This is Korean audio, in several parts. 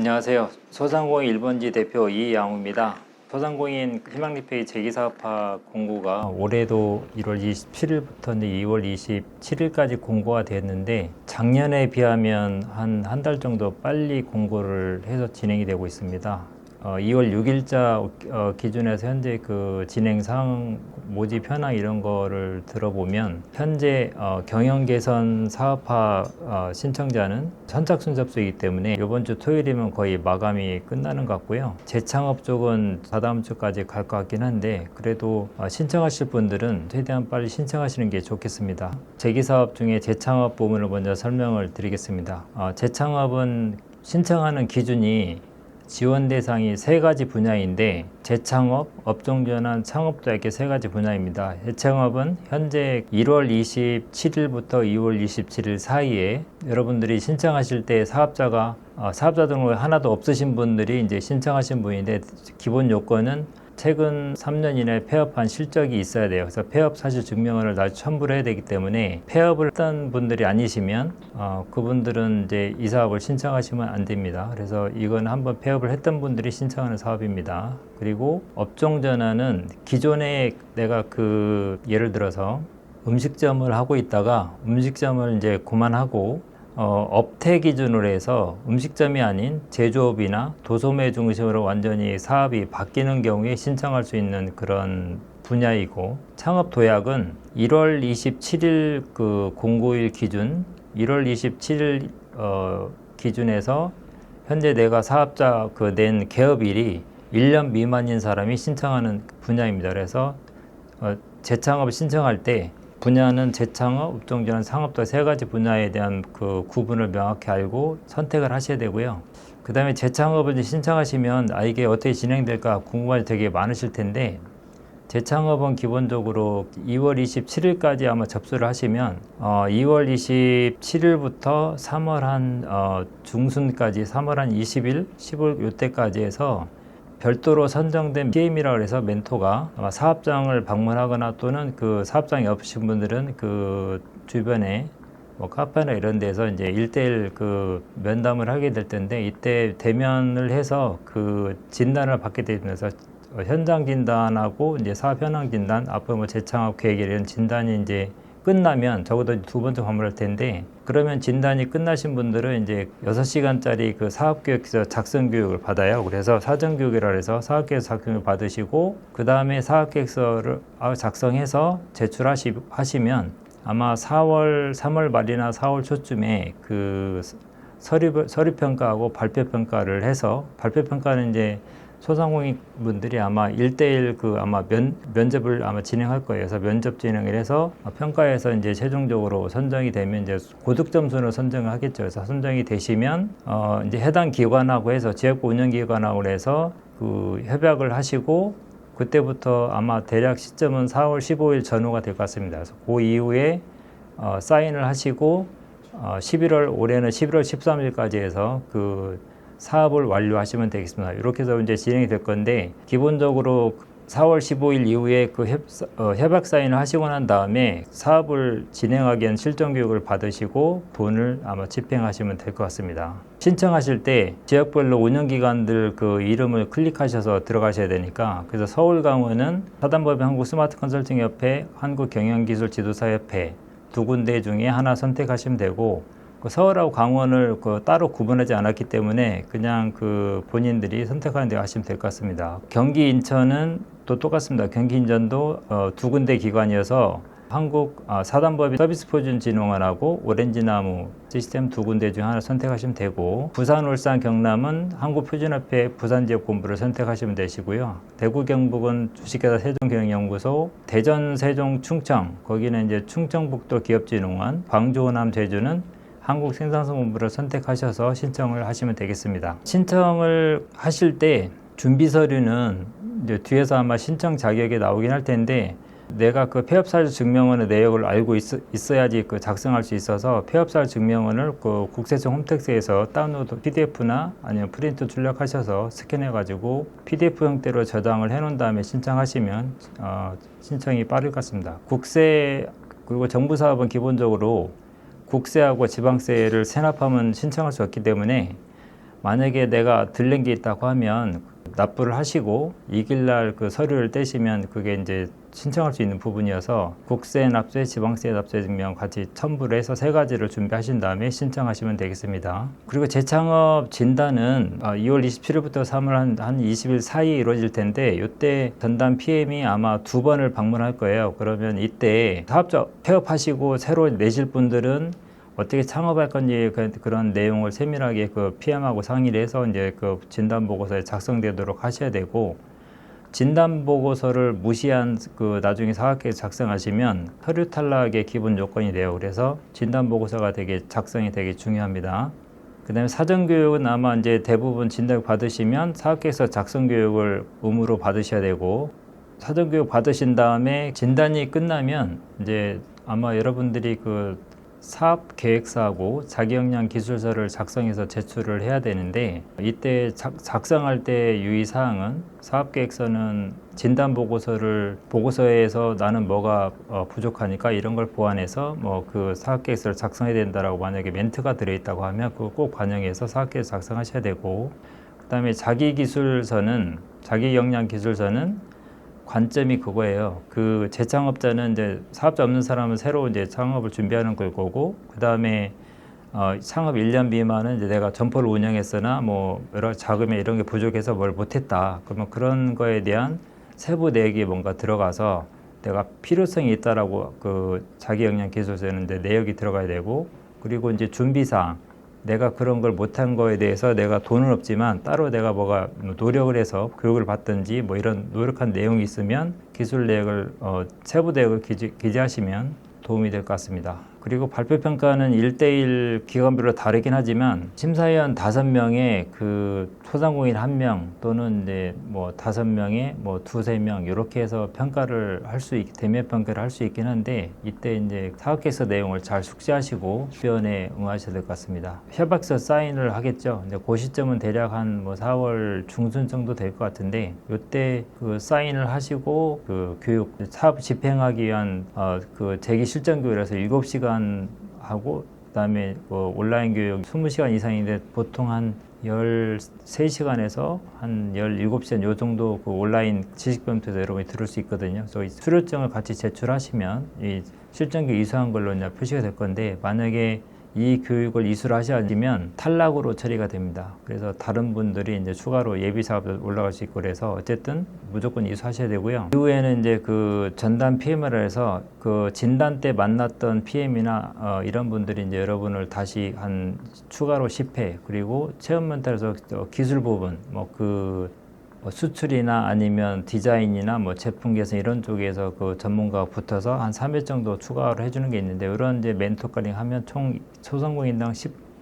안녕하세요. 소상공인 1번지 대표 이양우입니다. 소상공인 희망리페이 재기사업화 공고가 올해도 1월 27일부터 2월 27일까지 공고가 됐는데 작년에 비하면 한 달 정도 빨리 공고를 해서 진행이 되고 있습니다. 2월 6일자 기준에서 현재 그 진행 상황, 모집 현황 이런 거를 들어보면 현재 경영 개선 사업화 신청자는 선착순 접수이기 때문에 이번 주 토요일이면 거의 마감이 끝나는 것 같고요. 재창업 쪽은 다다음 주까지 갈 것 같긴 한데 그래도 신청하실 분들은 최대한 빨리 신청하시는 게 좋겠습니다. 재기사업 중에 재창업 부분을 먼저 설명을 드리겠습니다. 재창업은 신청하는 기준이 지원 대상이 세 가지 분야인데 재창업, 업종전환, 창업도 이렇게 세 가지 분야입니다. 재창업은 현재 1월 27일부터 2월 27일 사이에 여러분들이 신청하실 때 사업자 등록이 하나도 없으신 분들이 이제 신청하신 분인데 기본 요건은 최근 3년 이내에 폐업한 실적이 있어야 돼요. 그래서 폐업 사실 증명을 나중에 첨부를 해야 되기 때문에 폐업을 했던 분들이 아니시면 그분들은 이제 이 사업을 신청하시면 안 됩니다. 그래서 이건 한번 폐업을 했던 분들이 신청하는 사업입니다. 그리고 업종 전환은 기존에 내가 예를 들어서 음식점을 하고 있다가 음식점을 이제 그만하고 업태 기준으로 해서 음식점이 아닌 제조업이나 도소매 중심으로 완전히 사업이 바뀌는 경우에 신청할 수 있는 그런 분야이고, 창업 도약은 1월 27일 그 공고일 기준, 1월 27일 기준에서 현재 내가 사업자 낸 개업일이 1년 미만인 사람이 신청하는 분야입니다. 그래서 재창업을 신청할 때 분야는 재창업, 업종전환, 창업도 세 가지 분야에 대한 그 구분을 명확히 알고 선택을 하셔야 되고요. 그 다음에 재창업을 신청하시면 이게 어떻게 진행될까 궁금한 게 되게 많으실 텐데 재창업은 기본적으로 2월 27일까지 아마 접수를 하시면 2월 27일부터 3월 한 중순까지 3월 한 20일, 10월 요때까지 해서 별도로 선정된 PM이라고 해서 멘토가 아마 사업장을 방문하거나 또는 그 사업장이 없으신 분들은 그 주변에 뭐 카페나 이런 데서 이제 1대1 그 면담을 하게 될 텐데 이때 대면을 해서 그 진단을 받게 되면서 현장 진단하고 이제 사업 현황 진단, 앞으로 뭐 재창업 계획 이런 진단이 이제 끝나면 적어도 두 번째 방문할 텐데 그러면 진단이 끝나신 분들은 이제 6시간짜리 그 사업계획서 작성 교육을 받아요. 그래서 사전교육이라 해서 사업계획서 작성을 받으시고 그 다음에 사업계획서를 작성해서 제출하시면 아마 3월 말이나 4월 초쯤에 그 서류평가하고 발표평가를 해서 발표평가는 이제 소상공인 분들이 아마 1대1 아마 면접을 아마 진행할 거예요. 그래서 면접 진행을 해서 평가에서 이제 최종적으로 선정이 되면 이제 고득 점수로 선정을 하겠죠. 그래서 선정이 되시면 이제 해당 기관하고 해서 지역구 운영기관하고 해서 그 협약을 하시고 그때부터 아마 대략 시점은 4월 15일 전후가 될 것 같습니다. 그래서 그 이후에 사인을 하시고 올해는 11월 13일까지 해서 그 사업을 완료하시면 되겠습니다. 이렇게 해서 이제 진행이 될 건데 기본적으로 4월 15일 이후에 그 협약 사인을 하시고 난 다음에 사업을 진행하기 위한 실전 교육을 받으시고 돈을 아마 집행하시면 될 것 같습니다. 신청하실 때 지역별로 운영기관들 그 이름을 클릭하셔서 들어가셔야 되니까 그래서 서울 강원은 사단법인 한국스마트컨설팅협회, 한국경영기술지도사협회 두 군데 중에 하나 선택하시면 되고 서울하고 강원을 따로 구분하지 않았기 때문에 그냥 본인들이 선택하는 데 하시면 될 것 같습니다. 경기 인천은 또 똑같습니다. 경기 인천도 두 군데 기관이어서 한국 사단법인 서비스표준진흥원하고 오렌지나무 시스템 두 군데 중 하나 선택하시면 되고 부산, 울산, 경남은 한국표준협회 부산지역본부를 선택하시면 되시고요. 대구, 경북은 주식회사 세종경영연구소, 대전, 세종, 충청 거기는 이제 충청북도 기업진흥원, 광주, 호남, 제주는 한국생산성본부를 선택하셔서 신청을 하시면 되겠습니다. 신청을 하실 때 준비 서류는 이제 뒤에서 아마 신청 자격이 나오긴 할 텐데 내가 그 폐업사유 증명원의 내역을 알고 있어야지 작성할 수 있어서 폐업사유 증명원을 국세청 홈택스에서 다운로드 PDF나 아니면 프린트 출력하셔서 스캔해가지고 PDF 형태로 저장을 해놓은 다음에 신청하시면 신청이 빠를 것 같습니다. 국세 그리고 정부사업은 기본적으로 국세하고 지방세를 세납하면 신청할 수 없기 때문에 만약에 내가 들린 게 있다고 하면 납부를 하시고 2일 날 그 서류를 떼시면 그게 이제 신청할 수 있는 부분이어서 국세 납세, 지방세 납세 증명 같이 첨부를 해서 세 가지를 준비하신 다음에 신청하시면 되겠습니다. 그리고 재창업 진단은 2월 27일부터 3월 한 20일 사이에 이루어질 텐데 이때 전담 PM이 아마 2번을 방문할 거예요. 그러면 이때 사업자 폐업하시고 새로 내실 분들은 어떻게 창업할 건지 그런 내용을 세밀하게 그 PM하고 상의를 해서 이제 그 진단 보고서에 작성되도록 하셔야 되고, 진단 보고서를 무시한 그 나중에 사업계획 작성하시면 서류 탈락의 기본 요건이 돼요. 그래서 진단 보고서가 작성이 되게 중요합니다. 그다음에 사전 교육은 아마 이제 대부분 진단 받으시면 사업계획서 작성 교육을 의무로 받으셔야 되고, 사전 교육 받으신 다음에 진단이 끝나면 이제 아마 여러분들이 그 사업 계획서하고 자기역량 기술서를 작성해서 제출을 해야 되는데, 이때 작성할 때 유의사항은 사업 계획서는 진단 보고서에서 나는 뭐가 부족하니까 이런 걸 보완해서 뭐 그 사업 계획서를 작성해야 된다라고 만약에 멘트가 들어있다고 하면 그거 꼭 반영해서 사업 계획서 작성하셔야 되고, 그다음에 자기역량 기술서는 관점이 그거예요. 그 재창업자는 이제 사업자 없는 사람은 새로 이제 창업을 준비하는 걸 거고, 그 다음에 창업 1년 미만은 이제 내가 점포를 운영했으나 뭐 여러 자금에 이런 게 부족해서 뭘 못했다. 그러면 그런 거에 대한 세부 내역이 뭔가 들어가서 내가 필요성이 있다라고 그 자기 역량 기술서에는 이제 내역이 들어가야 되고, 그리고 이제 준비사항. 내가 그런 걸 못한 거에 대해서 내가 돈은 없지만 따로 내가 뭐가 노력을 해서 교육을 받든지 뭐 이런 노력한 내용이 있으면 기술 내역을 세부 내역을 기재하시면 도움이 될 것 같습니다. 그리고 발표평가는 1대1 기관별로 다르긴 하지만 심사위원 5명에 그 소상공인 1명 또는 이제 뭐 5명에 뭐 2-3명 이렇게 해서 평가를 대면 평가를 할 수 있긴 한데, 이때 이제 사업계획서 내용을 잘 숙지하시고 표현에 응하셔야 될 것 같습니다. 협약서 사인을 하겠죠. 이제 그 시점은 대략 한 뭐 4월 중순 정도 될 것 같은데, 이때 그 사인을 하시고 그 교육 사업 집행하기 위한 그 재기 실전 교육이라서 7시간 하고, 그다음에 뭐 온라인 교육 20시간 이상인데 보통 한 13시간에서 한 17시간 요 정도 그 온라인 지식병투에서 여러분이 들을 수 있거든요. 그래서 수료증을 같이 제출하시면 이 실전 교육 이수한 걸로 이제 표시가 될 건데, 만약에 이 교육을 이수를 하시면 탈락으로 처리가 됩니다. 그래서 다른 분들이 이제 추가로 예비 사업에 올라갈 수 있고, 그래서 어쨌든 무조건 이수하셔야 되고요. 이후에는 이제 그 전담 PM을 해서 그 진단 때 만났던 PM이나 이런 분들이 이제 여러분을 다시 한 추가로 10회, 그리고 체험 멘탈에서 기술 부분 뭐 수출이나 아니면 디자인이나 뭐 제품 개선 이런 쪽에서 그 전문가가 붙어서 한 3회 정도 추가로 해주는 게 있는데, 이런 이제 멘토링 하면 총 소상공인당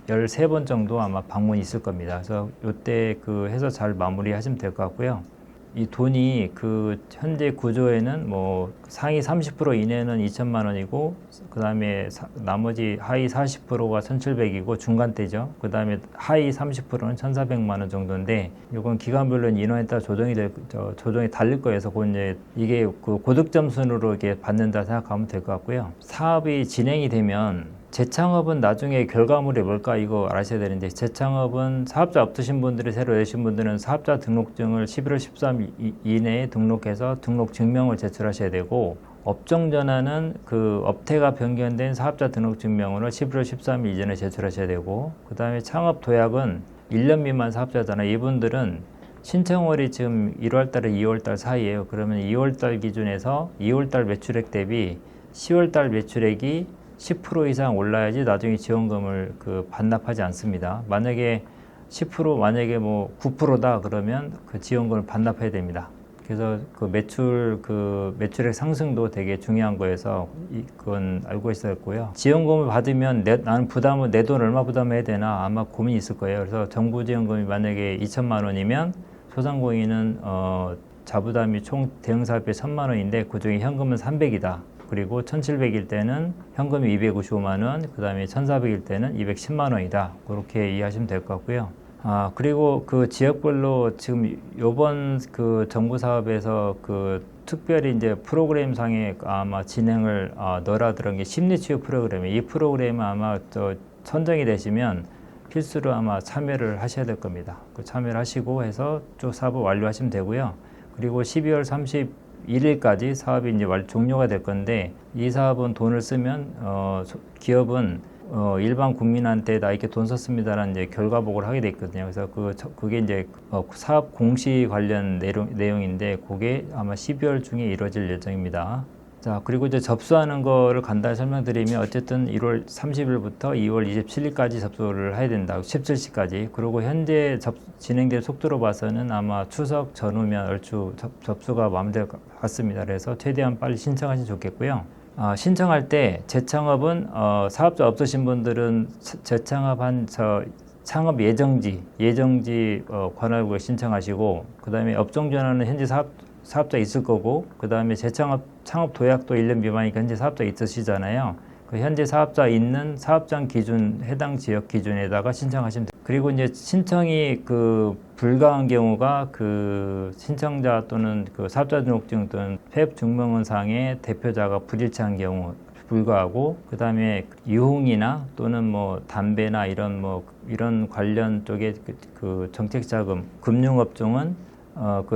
13번 정도 아마 방문이 있을 겁니다. 그래서 이때 그 해서 잘 마무리 하시면 될 것 같고요. 이 돈이 그 현재 구조에는 뭐 상위 30% 이내는 2천만 원이고, 그 다음에 나머지 하위 40%가 1,700이고 중간대죠. 그 다음에 하위 30%는 1,400만 원 정도인데, 이건 기간별로 인원에 따라 조정이 달릴 거여서 이제 이게 그 고득점 순으로 이렇게 받는다 생각하면 될 것 같고요. 사업이 진행이 되면 재창업은 나중에 결과물이 뭘까 이거 알아셔야 되는데, 재창업은 사업자 없으신 분들이 새로 내신 분들은 사업자 등록증을 11월 13일 이내에 등록해서 등록 증명을 제출하셔야 되고, 업종 전환은 그 업태가 변경된 사업자 등록 증명으로 11월 13일 이전에 제출하셔야 되고, 그 다음에 창업 도약은 1년 미만 사업자잖아요. 이분들은 신청월이 지금 1월달에 2월달 사이에요. 그러면 2월달 기준에서 2월달 매출액 대비 10월달 매출액이 10% 이상 올라야지 나중에 지원금을 그 반납하지 않습니다. 만약에 10% 만약에 뭐 9%다 그러면 그 지원금을 반납해야 됩니다. 그래서 그 매출액 상승도 되게 중요한 거여서 그건 알고 있었고요. 지원금을 받으면 나는 내 돈 얼마 부담해야 되나 아마 고민이 있을 거예요. 그래서 정부 지원금이 만약에 2천만 원이면 소상공인은 자부담이 총 대응 사업비 1,000만 원인데 그중에 현금은 300이다. 그리고 1,700일 때는 현금이 255만 원, 그 다음에 1,400일 때는 210만 원이다. 그렇게 이해하시면 될 것 같고요. 그리고 그 지역별로 지금 요번 그 정부 사업에서 그 특별히 이제 프로그램 상에 아마 진행을 넣으라 들은 게 심리치유 프로그램이에요. 이 프로그램은 아마 선정이 되시면 필수로 아마 참여를 하셔야 될 겁니다. 그 참여를 하시고 해서 쭉 사업을 완료하시면 되고요. 그리고 12월 31일까지 사업이 이제 종료가 될 건데, 이 사업은 돈을 쓰면 기업은 일반 국민한테 나 이렇게 돈 썼습니다라는 이제 결과보고를 하게 돼 있거든요. 그래서 그게 이제 사업 공시 관련 내용인데, 그게 아마 12월 중에 이루어질 예정입니다. 자, 그리고 이제 접수하는 거를 간단히 설명드리면, 어쨌든 1월 30일부터 2월 27일까지 접수를 해야 된다. 17시까지. 그리고 현재 진행된 속도로 봐서는 아마 추석 전후면 얼추 접수가 마음대로 같습니다. 그래서 최대한 빨리 신청하시면 좋겠고요. 신청할 때 재창업은 사업자 없으신 분들은 재창업한 창업 예정지 관할구에 신청하시고, 그 다음에 업종 전환은 현재 사업자 있을 거고, 그 다음에 창업 도약도 1년 미만이니까 현재 사업자 있으시잖아요. 그 현재 사업자 있는 사업장 기준, 해당 지역 기준에다가 신청하시면 돼요. 그리고 이제 신청이 불가한 경우가 신청자 또는 사업자 등록증 또는 폐업 증명원상의 대표자가 불일치한 경우 불가하고, 그 다음에 유흥이나 또는 담배나 이런 관련 쪽의 정책자금, 금융업종은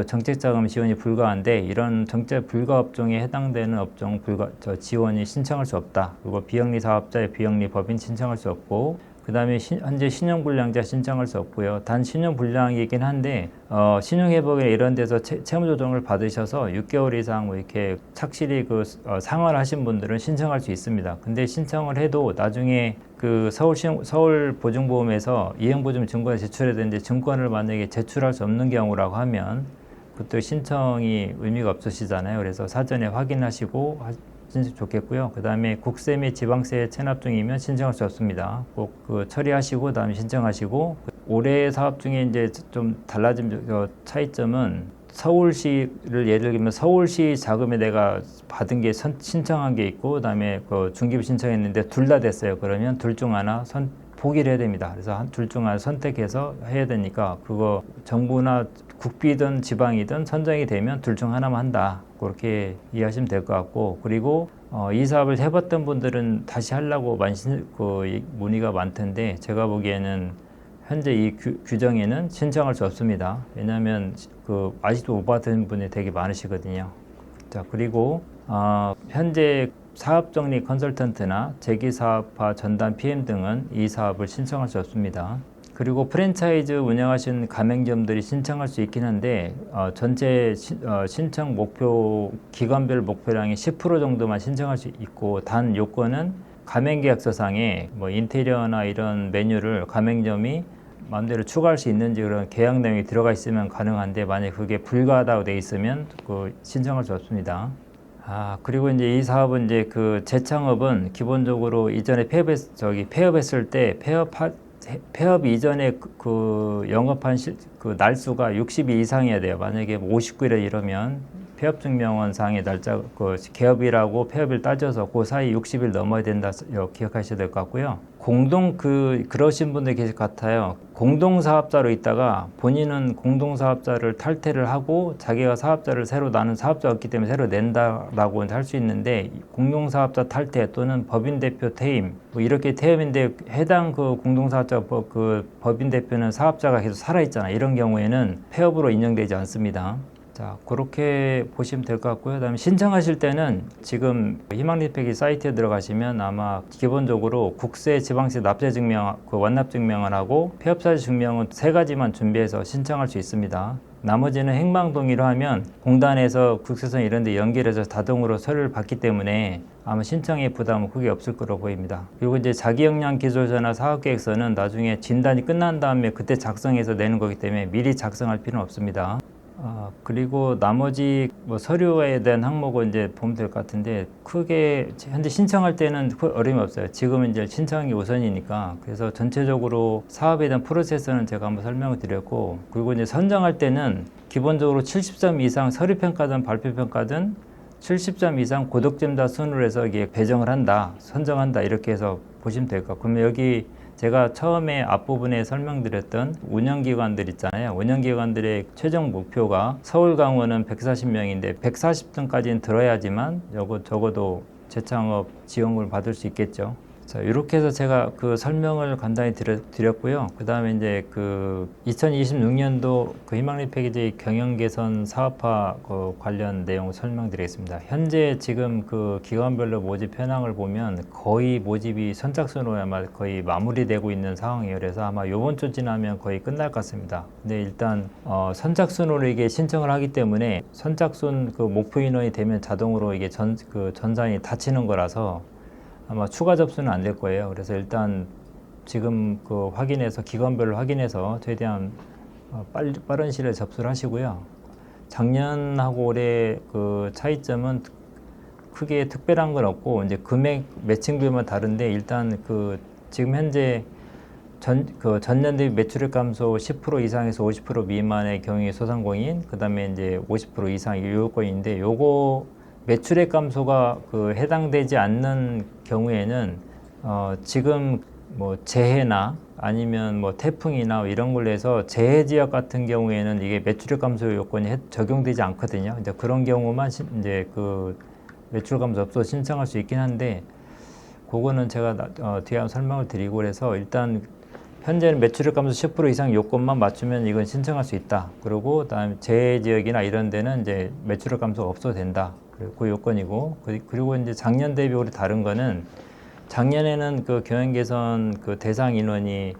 정책자금 지원이 불가한데, 이런 정책 불가 업종에 해당되는 업종 지원이 신청할 수 없다. 그리고 비영리 사업자의 비영리 법인 신청할 수 없고, 그 다음에 현재 신용불량자 신청할 수 없고요. 단 신용불량이긴 한데 신용회복이나 이런 데서 채무조정을 받으셔서 6개월 이상 이렇게 착실히 상환하신 분들은 신청할 수 있습니다. 근데 신청을 해도 나중에 서울보증보험에서 이행보증 증권을 제출해야 되는데, 증권을 만약에 제출할 수 없는 경우라고 하면 그때 신청이 의미가 없으시잖아요. 그래서 사전에 확인하시고 신청 좋겠고요. 그 다음에 국세 및 지방세 체납 중이면 신청할 수 없습니다. 꼭 처리하시고 그다음에 신청하시고, 올해 사업 중에 이제 좀 달라진 차이점은, 서울시를 예를 들면 서울시 자금에 내가 받은 게 신청한 게 있고, 그다음에 중기부 신청했는데 둘 다 됐어요. 그러면 둘 중 하나 포기를 해야 됩니다. 그래서 둘 중 하나 선택해서 해야 되니까, 그거 정부나 국비든 지방이든 선정이 되면 둘 중 하나만 한다. 그렇게 이해하시면 될 것 같고, 그리고 이 사업을 해봤던 분들은 다시 하려고 문의가 많던데, 제가 보기에는 현재 이 규정에는 신청할 수 없습니다. 왜냐하면 아직도 못 받은 분이 되게 많으시거든요. 자, 그리고 현재 사업정리 컨설턴트나 재기사업화 전담 PM 등은 이 사업을 신청할 수 없습니다. 그리고 프랜차이즈 운영하시는 가맹점들이 신청할 수 있긴 한데, 전체 신청 목표, 기관별 목표량의 10% 정도만 신청할 수 있고, 단 요건은 가맹계약서상에 인테리어나 이런 메뉴를 가맹점이 마음대로 추가할 수 있는지 그런 계약 내용이 들어가 있으면 가능한데, 만약 그게 불가하다고 돼 있으면 신청할 수 없습니다. 그리고 이제 이 사업은 이제 재창업은 기본적으로 이전에 폐업했을 때 폐업 이전에 영업한 날수가 60일 이상이어야 돼요. 만약에 59일에 이러면 폐업증명원상의 날짜, 개업일하고 폐업일 따져서 그 사이 60일 넘어야 된다 기억하셔야 될 것 같고요. 그러신 분들 계실 것 같아요. 공동사업자로 있다가 본인은 공동사업자를 탈퇴를 하고 자기가 사업자를 새로 나눈 사업자였기 때문에 새로 낸다라고 할 수 있는데, 공동사업자 탈퇴 또는 법인대표 퇴임, 이렇게 퇴임인데 해당 공동사업자 법인 대표는 사업자가 계속 살아있잖아요. 이런 경우에는 폐업으로 인정되지 않습니다. 자, 그렇게 보시면 될 것 같고요. 그다음에 신청하실 때는 지금 희망리패키 사이트에 들어가시면 아마 기본적으로 국세, 지방세 납세 증명, 완납 증명안하고 폐업사실 증명은 3가지만 준비해서 신청할 수 있습니다. 나머지는 행방동의로 하면 공단에서 국세청 이런 데 연결해서 자동으로 서류를 받기 때문에 아마 신청에 부담은 크게 없을 거로 보입니다. 그리고 이제 자기역량기술서나 사업계획서는 나중에 진단이 끝난 다음에 그때 작성해서 내는 거기 때문에 미리 작성할 필요는 없습니다. 그리고 나머지 서류에 대한 항목은 이제 보면 될 것 같은데, 크게 현재 신청할 때는 어려움이 없어요. 지금은 이제 신청이 우선이니까. 그래서 전체적으로 사업에 대한 프로세스는 제가 한번 설명을 드렸고, 그리고 이제 선정할 때는 기본적으로 70점 이상 서류평가든 발표평가든 70점 이상 고득점자 순으로 해서 이게 배정을 한다, 선정한다, 이렇게 해서 보시면 될 것 같고, 그러면 여기 제가 처음에 앞부분에 설명드렸던 운영기관들 있잖아요. 운영기관들의 최종 목표가 서울, 강원은 140명인데 140등까지는 들어야지만 적어도 재창업 지원금을 받을 수 있겠죠. 자, 이렇게 해서 제가 그 설명을 간단히 드렸고요. 그 다음에 이제 그 2026년도 그 희망리 패키지 경영 개선 사업화 그 관련 내용 설명드리겠습니다. 현재 지금 그 기관별로 모집 현황을 보면 거의 모집이 선착순으로 아마 거의 마무리되고 있는 상황이에요. 그래서 아마 요번 주 지나면 거의 끝날 것 같습니다. 근데 일단 선착순으로 이게 신청을 하기 때문에 선착순 그 목표 인원이 되면 자동으로 이게 전산이 닫히는 거라서 아마 추가 접수는 안 될 거예요. 그래서 일단 지금 그 확인해서 기관별로 확인해서 최대한 빠른 시일에 접수를 하시고요. 작년하고 올해 그 차이점은 크게 특별한 건 없고 이제 금액 매칭 비율만 다른데 일단 그 지금 현재 전년 대비 매출액 감소 10% 이상에서 50% 미만의 경우에 소상공인, 그 다음에 이제 50% 이상 요건인데 요거 매출액 감소가 그 해당되지 않는 경우에는 지금 뭐 재해나 아니면 뭐 태풍이나 이런 걸로 해서 재해 지역 같은 경우에는 이게 매출액 감소 요건이 적용되지 않거든요. 이제 그런 경우만 이제 그 매출 감소 없어 신청할 수 있긴 한데 그거는 제가 뒤에 한번 설명을 드리고 그래서 일단 현재는 매출액 감소 10% 이상 요건만 맞추면 이건 신청할 수 있다. 그리고 그다음에 재해 지역이나 이런 데는 이제 매출액 감소가 없어도 된다. 그 요건이고 그리고 이제 작년 대비 우리 다른 거는 작년에는 그 경영 개선 그 대상 인원이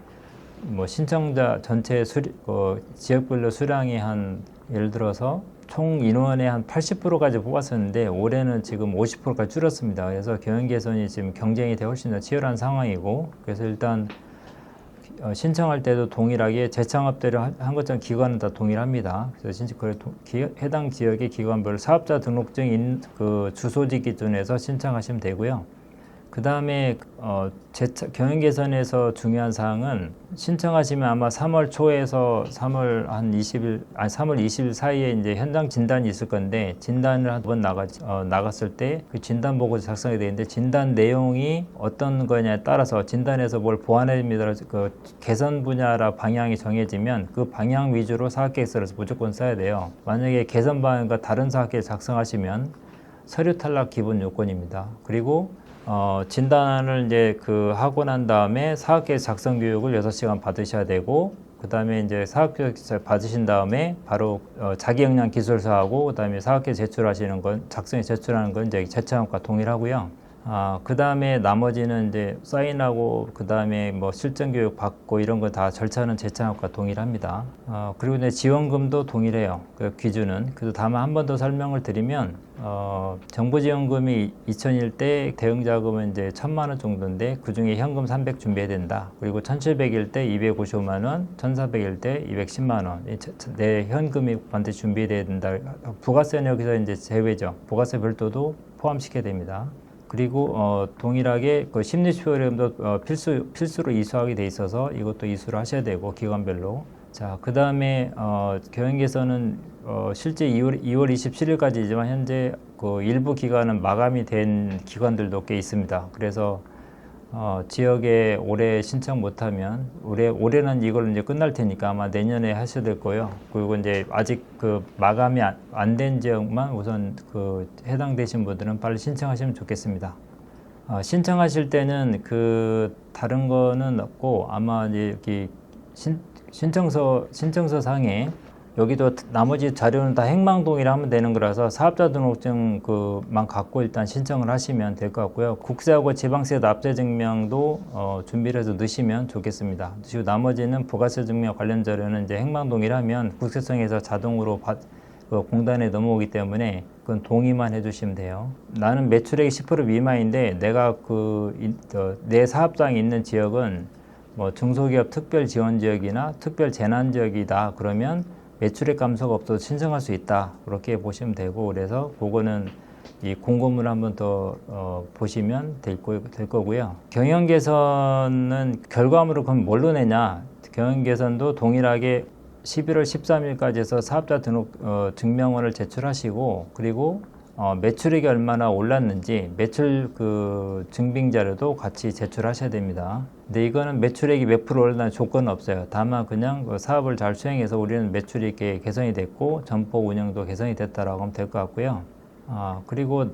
뭐 신청자 전체 지역별로 수량이 한 예를 들어서 총 인원의 한 80%까지 뽑았었는데 올해는 지금 50%까지 줄었습니다. 그래서 경영 개선이 지금 경쟁이 훨씬 더 치열한 상황이고 그래서 일단 신청할 때도 동일하게 재창업대로 한 것처럼 기관은 다 동일합니다. 그래서 해당 지역의 기관별 사업자 등록증 그 주소지 기준에서 신청하시면 되고요. 그 다음에 경영 개선에서 중요한 사항은 신청하시면 아마 3월 초에서 3월 20일 사이에 이제 현장 진단이 있을 건데 진단을 한 번 나갔을 때 그 진단 보고서 작성이 되는데 진단 내용이 어떤 거냐에 따라서 진단에서 뭘 보완해야 됩니다. 그 개선 분야라 방향이 정해지면 그 방향 위주로 사업계획서를 무조건 써야 돼요. 만약에 개선 방향과 다른 사업계획 작성하시면 서류 탈락 기본 요건입니다. 그리고 진단을 이제 하고 난 다음에 사업계획 작성 교육을 6시간 받으셔야 되고, 그 다음에 이제 사업계획 받으신 다음에 바로 자기 역량 기술서하고, 그 다음에 사업계획 제출하시는 건, 작성에 제출하는 건 이제 재창업과 동일하고요. 그 다음에 나머지는 이제 사인하고, 그 다음에 뭐 실전 교육 받고 이런 거 다 절차는 재창업과 동일합니다. 그리고 이제 지원금도 동일해요. 그 기준은. 그래서 다만 한 번 더 설명을 드리면, 정부지원금이 2001 때 대응자금은 이제 1,000만 원 정도인데 그 중에 현금 300 준비해야 된다. 그리고 1,700일 때 255만 원, 1,400일 때 210만 원. 내 현금이 반드시 준비해야 된다. 부가세는 여기서 이제 제외죠. 부가세 별도도 포함시켜야 됩니다. 그리고 동일하게 그 심리치료도 필수로 이수하게 돼 있어서 이것도 이수를 하셔야 되고 기관별로. 자, 그 다음에 경영 개선은 실제 2월 27일까지지만 현재 그 일부 기관은 마감이 된 기관들도 꽤 있습니다. 그래서 지역에 올해 신청 못하면 올해는 이걸로 이제 끝날 테니까 아마 내년에 하셔야 될 거예요. 그리고 이제 아직 그 마감이 안 된 지역만 우선 그 해당되신 분들은 빨리 신청하시면 좋겠습니다. 신청하실 때는 그 다른 거는 없고 아마 이제 여기 신청서 상에 여기도 나머지 자료는 다 행망동의를 하면 되는 거라서 사업자 등록증 그만 갖고 일단 신청을 하시면 될 것 같고요. 국세하고 지방세 납세 증명도 준비를 해서 넣으시면 좋겠습니다. 그리고 나머지는 부가세 증명 관련 자료는 이제 행망동의를 하면 국세청에서 자동으로 공단에 넘어오기 때문에 그건 동의만 해주시면 돼요. 나는 매출액이 10% 미만인데 내가 내 사업장이 있는 지역은 뭐 중소기업 특별 지원 지역이나 특별 재난 지역이다 그러면 매출액 감소가 없어도 신청할 수 있다 그렇게 보시면 되고 그래서 그거는 이 공고문을 한번 더 보시면 될 거고요. 경영 개선은 결과물을 그럼 뭘로 내냐? 경영 개선도 동일하게 11월 13일까지 해서 사업자 등록 증명원을 제출하시고 그리고 매출액이 얼마나 올랐는지 매출 증빙 자료도 같이 제출하셔야 됩니다. 근데 이거는 매출액이 몇 프로 올랐다는 조건은 없어요. 다만 그냥 사업을 잘 수행해서 우리는 매출액이 개선이 됐고 점포 운영도 개선이 됐다라고 하면 될 것 같고요. 그리고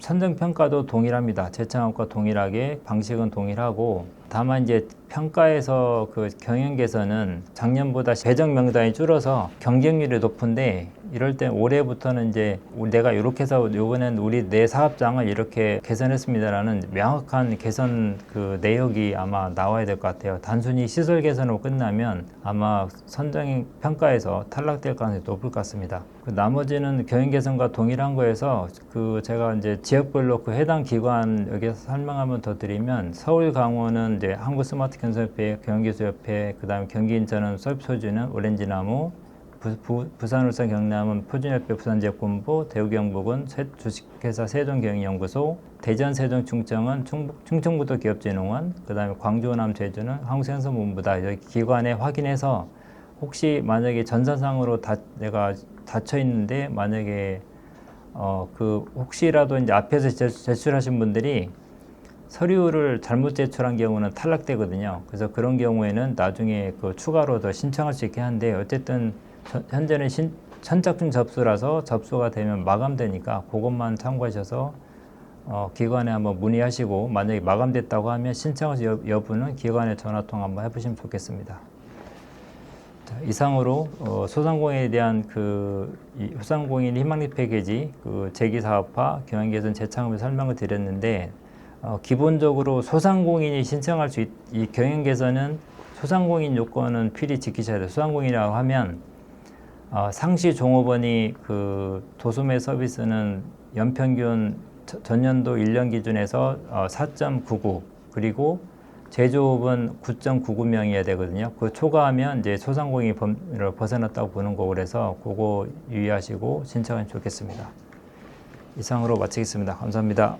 선정 평가도 동일합니다. 재창업과 동일하게 방식은 동일하고, 다만 이제 평가에서 그 경영 개선은 작년보다 배정 명단이 줄어서 경쟁률이 높은데, 이럴 때 올해부터는 이제 내가 이렇게 해서 이번엔 우리 내 사업장을 이렇게 개선했습니다라는 명확한 개선 그 내역이 아마 나와야 될 것 같아요. 단순히 시설 개선으로 끝나면 아마 선정 평가에서 탈락될 가능성이 높을 것 같습니다. 그 나머지는 경영 개선과 동일한 거에서 그 제가 이제 지역별로 그 해당 기관 여기서 설명 한번 더 드리면, 서울 강원은 이제 한국스마트경선협회, 경기수협회, 그다음에 경기 인천은 서비스호주는 오렌지나무, 부산, 울산, 경남은 표준협회 부산지역본부, 대구, 경북은 주식회사 세종경영연구소, 대전, 세종, 충청은 충청부도 기업진흥원, 그다음에 광주, 호남, 제주는 한국생선본부다. 여기 기관에 확인해서 혹시 만약에 전산상으로 내가 닫혀 있는데 만약에 그 혹시라도 이제 앞에서 제출하신 분들이 서류를 잘못 제출한 경우는 탈락되거든요. 그래서 그런 경우에는 나중에 그 추가로 더 신청할 수 있게 하는데, 어쨌든 현재는 선착순 접수라서 접수가 되면 마감되니까 그것만 참고하셔서 기관에 한번 문의하시고, 만약에 마감됐다고 하면 신청하실 여부는 기관에 전화통화 한번 해보시면 좋겠습니다. 자, 이상으로 소상공인에 대한 소상공인 희망립 패키지 재기사업화, 경영개선, 재창업의 설명을 드렸는데, 기본적으로 소상공인이 신청할 수 이 경영개선은 소상공인 요건은 필히 지키셔야 돼요. 소상공인이라고 하면 상시 종업원이 그 도소매 서비스는 연평균 전년도 1년 기준에서 4.99, 그리고 제조업은 9.99명이어야 되거든요. 그 초과하면 이제 소상공인 범위를 벗어났다고 보는 거고, 그래서 그거 유의하시고 신청하면 좋겠습니다. 이상으로 마치겠습니다. 감사합니다.